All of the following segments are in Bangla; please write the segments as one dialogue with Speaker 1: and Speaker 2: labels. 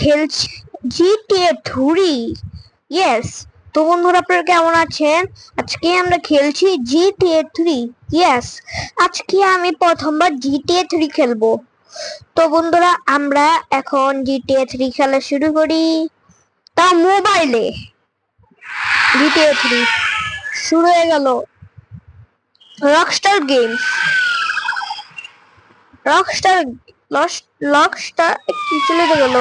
Speaker 1: খেলছি জিটিএ 3। ইয়েস। তো বন্ধুরা, আপনারা কেমন আছেন? আজকে আমরা খেলছি জিটিএ 3। ইয়েস, আজকে আমি প্রথমবার জিটিএ 3 খেলবো। তো বন্ধুরা, আমরা এখন জিটিএ 3 খেলা শুরু করি, তা মোবাইলে। জিটিএ 3 শুরু হয়ে গেল। রকস্টার গেমস, রকস্টার রকস্টার কি চলে গেল?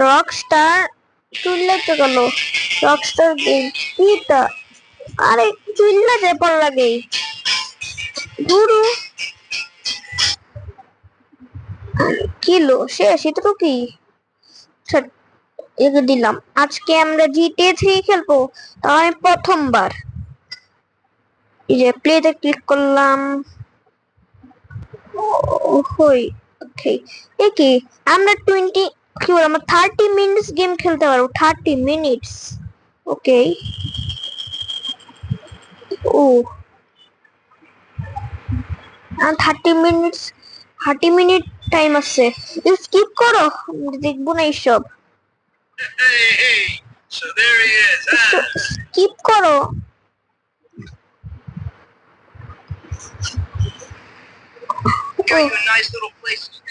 Speaker 1: রকস্টার চুললে তো গেল। রকস্টার গেম এটা, আরে চুললে যে পর লাগে গুরু কিলো শেষ। এটা তো কি একে দিলাম। আজকে আমরা জিটিএ 3 খেলবো, তাও আমি প্রথমবার। এই যে প্লেতে ক্লিক করলাম। ওই ওকে, এ কি আমরা 20 কি বল, আমরা 30 মিনিটস গেম খেলতে পারবো। 30 মিনিটস। ওকে। ও 30 মিনিট টাইম আছে। স্কিপ করো, দেখবো না এইসব। স্কিপ করো।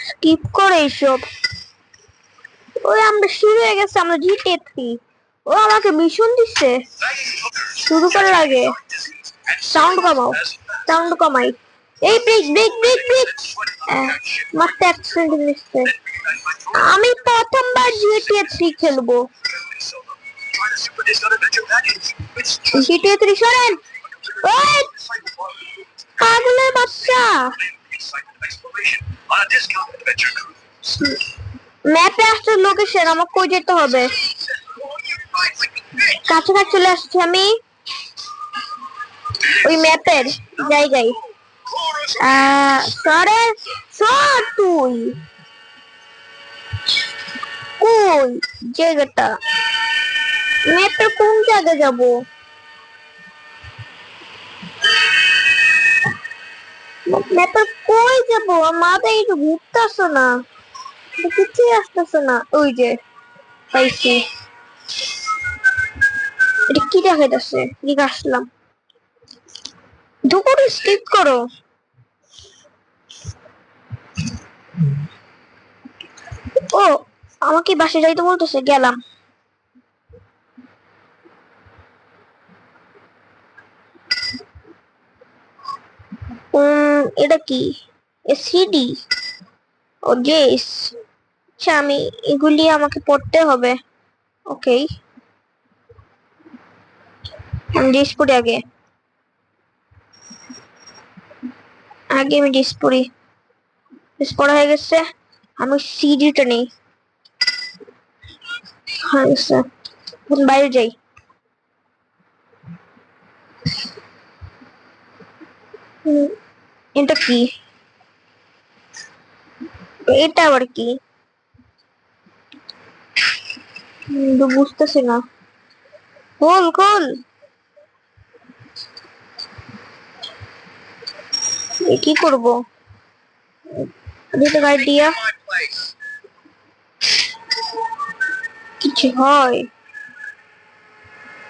Speaker 1: স্কিপ করে এইসব। ওই আমরা শুরু হয়ে গেছে, আমরা জিটিএ 3। ও আমাকে মিশন দিচ্ছে শুরু করার আগে। সাউন্ড কমাও, সাউন্ড কমাই। এই ব্রেক ব্রেক ব্রেক ব্রেক, মাত্র অ্যাক্সিডেন্ট হয়েছে। আমি প্রথমবার জিটিএ 3 খেলবো। জিটিএ 3 সরেন। ওই পাগলের বাচ্চা। ম্যাপে আসছে লোকেশন, আমাকে কই যেতে হবে? কাছাকাছি চলে আসছি আমি ওই ম্যাপের জায়গায়। সরে সর তুই। কই জায়গাটা? ম্যাপের কোন জায়গায় যাব? ম্যাপের কই যাব? মাথায় একটু ঘুরতেছে না, কিছুই আসতেছে না। ওই যে পাইছি। এটা কি দেখাইতেছে? দিকে আসলাম। দুপুরে স্কিপ করো। ও আমাকে বাসে যাইতে বলতেছে, গেলাম। এটা কি? সিডি ও জেস। আচ্ছা, আমি এগুলি আমাকে পড়তে হবে। ওকে, আমি জেস পড়ি আগে। আমি জেস পড়ি। জেস পড়া হয়ে গেছে। আমি সিডিটা নেই। হয়ে গেছে, এখন বাইরে যাই। এটা কি? এটা আবার কি? বুঝতেছি না। খোল খোল। কি করবো? গাড়ি দিয়া কিছু হয়?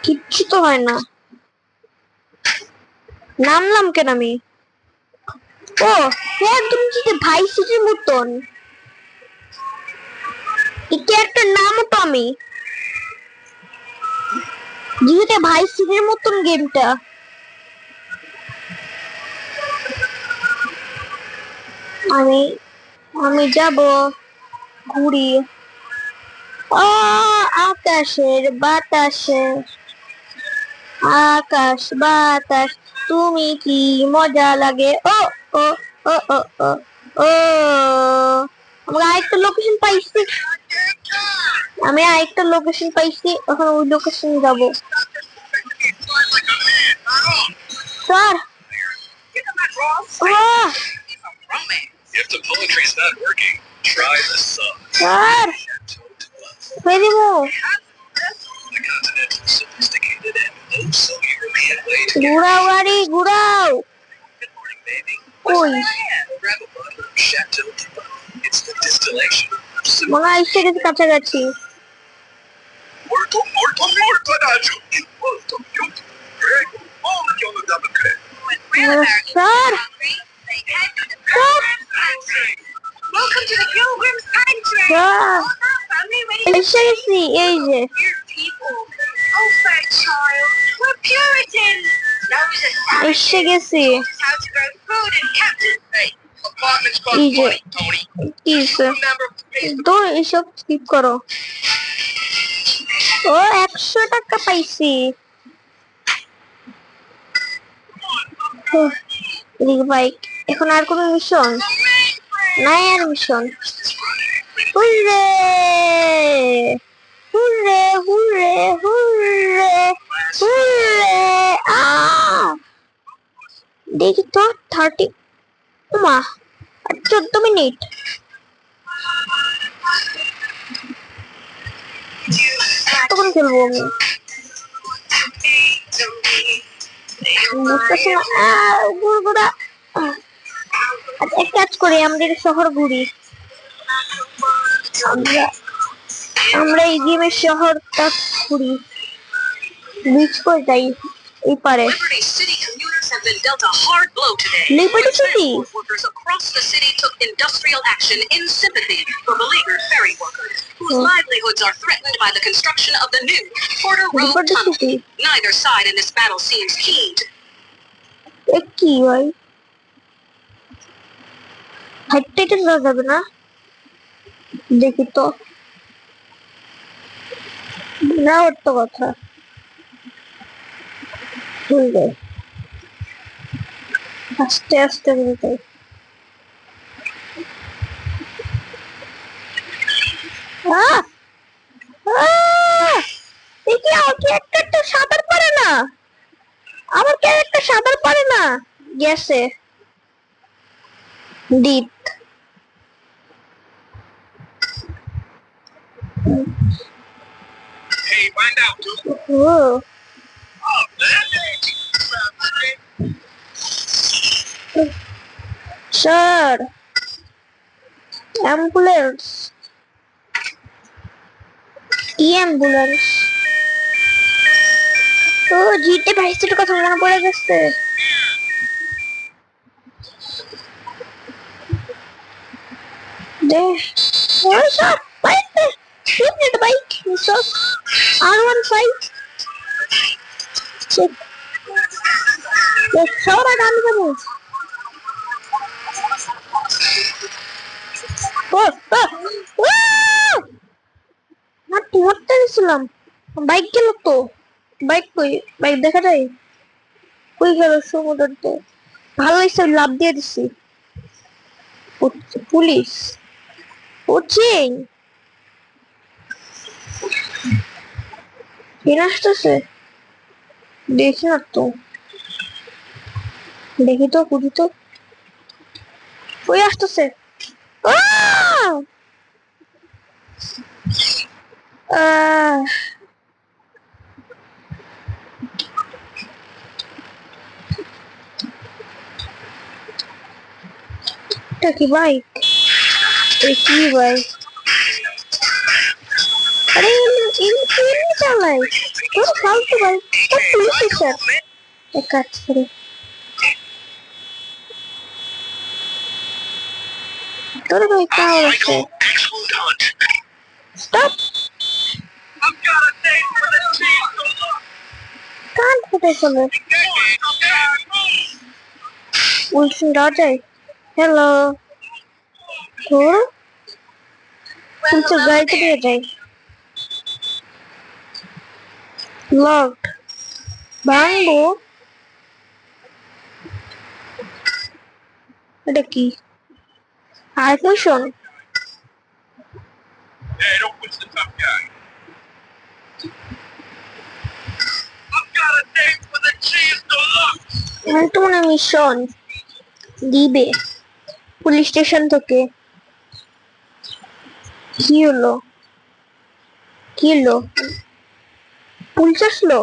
Speaker 1: কিচ্ছু তো হয় না। নামলাম কেন আমি? ও একদম যদি ভাই সিটির মতন। এটা একটা নাম তো, আমি যেহেতু ভাই সিটির মতন গেমটা। আমি আমি যাব ঘুরি আকাশের বাতাসে। আকাশ বাতাস তুমি কি মজা লাগে। ও ও ও ও ও ও আমরা আরেকটা লোকেশন পাইছি। আমি আরেকটা লোকেশন পাইছি, এখন ওই লোকেশন যাবো। স্যার স্যার ঘুরাও গাড়ি ঘুরাও। কই মনে হয় এসে গেছে কাছাকাছি। স্যার এসে গেছি, এই যে এসে গেছি। এই যে কি তো এসব স্কিপ করো। ও 100 টাকা পাইছি। বাইক এখন আর কোনো মিশন নাই, আর mission. Hooray hooray hooray hooray hooray. দেখি তো 30 মা 14 মিনিট। তখন খেলবো আমি, বুঝতেছি না। ঘুরঘুরা এক কাজ করি, আমাদের শহর ঘুরি। আমরা এই গেমের শহরটা ঘুরি, বিচ করে যাই এই পারে। Liberty city workers across the city took industrial action in sympathy for beleaguered ferry workers whose livelihoods are threatened by the construction of the new Porter Road tunnel. Neither side in this battle seems keen to কি ভাই হাইটে না যাবে না, দেখি তো না ওর তো কথা বুঝলে। আস্তে আস্তে বলতে ক্যারেক্টারটা সাঁতার পারে না, আমার ক্যারেক্টার সাঁতার পারে না। গেছে ডিপ। স্যার অ্যাম্বুলেন্স, কি অ্যাম্বুলেন্স? ও জিতে ভাইসের কথা মনে পড়ে গেছে। দে ওই সব বাইক ফিটনেট বাইক সব R15 চেক সরা গান দেবো। ও ও হাঁটতে হাঁটতে গেছিলাম, বাইক গেল তো। বাইক কই, বাইক দেখা যায় কই গেল? সমুদ্রতে ভালো হয়েছে, লাভ দিয়ে দিছি। পুলিশ কোচিং ফিরে আসতেছে, দেখি না তো, দেখি তো খুঁজি তো, ওই আসতেছে। এটা কি বাইক? কি বাইক? আরে ইনি চালাই তো ফালতু বাইক। পুলিশ স্যার এক কাজ করে তোর ভাই কার আছে? স্টপ, কান ফুটে চলে বলছি রাজাই। হ্যালো তোর কিন্তু গাড়িতে দিয়ে যাই। লক ভাঙবো, এটা কি আর শোন? তো মনে মিশন দিবে পুলিশ স্টেশন থেকে। কি হলো? কি হলো? পুলিশ আসলো?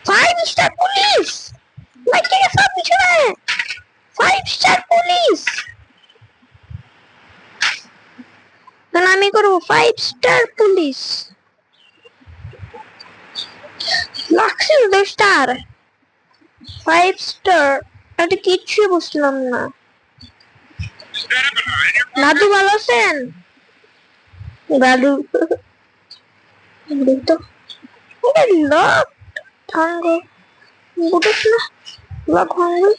Speaker 1: 5 স্টার পুলিশ ভাই, কে সব পিছনে 5 স্টার পুলিশ। আমি করবো 5 স্টার পুলিশ। লাগছে 2 স্টার, 5 স্টার, এটা কিচ্ছু বুঝলাম না। দাদু ভালো আছেন? দাদু তো লক ভাঙ্গো, বুঝিস না, লক ভাঙ্গো,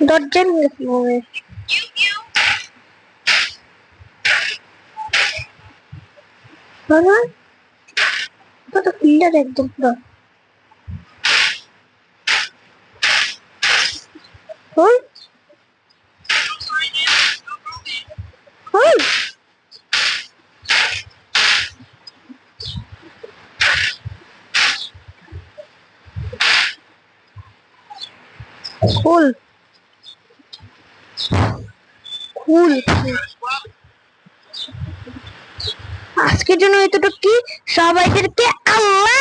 Speaker 1: দরজা ভেঙে ফেলবে। কত ক্লিয়ার একদম পুরো। হই হই খুল খুল। আজকের জন্য এতটুকু, সবাইদেরকে আল্লাহ